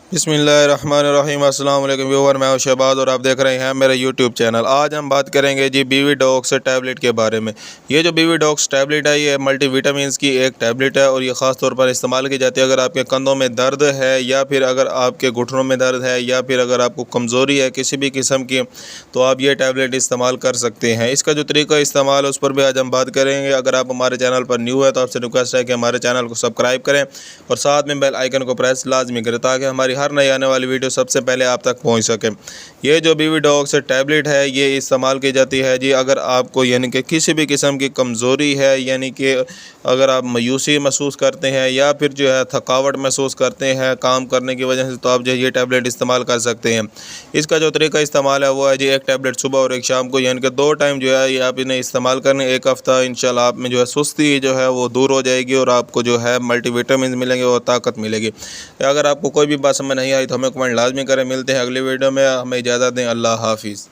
बिस्मिल्लाहिर्रहमानिर्रहीम। अस्सलाम वालेकुम व्यूअर, मैं हूं शहबाज और आप देख रहे हैं मेरा यूट्यूब चैनल। आज हम बात करेंगे जी बीवी डॉक्स टैबलेट के बारे में। ये जो बीवी डॉक्स टैबलेट है ये मल्टीविटामिन्स की एक टैबलेट है और ये ख़ास तौर पर इस्तेमाल की जाती है अगर आपके कंधों में दर्द है या फिर अगर आपके घुटनों में दर्द है या फिर अगर आपको कमज़ोरी है किसी भी किस्म की, तो आप ये टैबलेट इस्तेमाल कर सकते हैं। इसका जो तरीका इस्तेमाल है उस पर भी आज हम बात करेंगे। अगर आप हमारे चैनल पर न्यू है तो आपसे रिक्वेस्ट है कि हमारे चैनल को सब्सक्राइब करें और साथ में बेल आइकन को प्रेस लाजमी करें ताकि हमारी हर नई आने वाली वीडियो सबसे पहले आप तक पहुंच सके। ये जो बीवी डॉक्स टैबलेट है ये इस्तेमाल की जाती है जी अगर आपको यानी कि किसी भी किस्म की कमज़ोरी है, यानी कि अगर आप मायूसी महसूस करते हैं या फिर जो है थकावट महसूस करते हैं काम करने की वजह से, तो आप जो है ये टैबलेट इस्तेमाल कर सकते हैं। इसका जो तरीका इस्तेमाल है वो है जी एक टैबलेट सुबह और एक शाम को, यानी कि 2 टाइम जो है ये आप इन्हें इस्तेमाल करने। एक हफ़्ता इंशाल्लाह आप में जो है सुस्ती जो है वो दूर हो जाएगी और आपको जो है मल्टीविटामिन मिलेंगे और ताकत मिलेगी। अगर आपको कोई भी बात समझ नहीं आई तो हमें कमेंट लाजमी करें। मिलते हैं अगली वीडियो में, हमें इजाज़त दें। अल्लाह हाफिज़।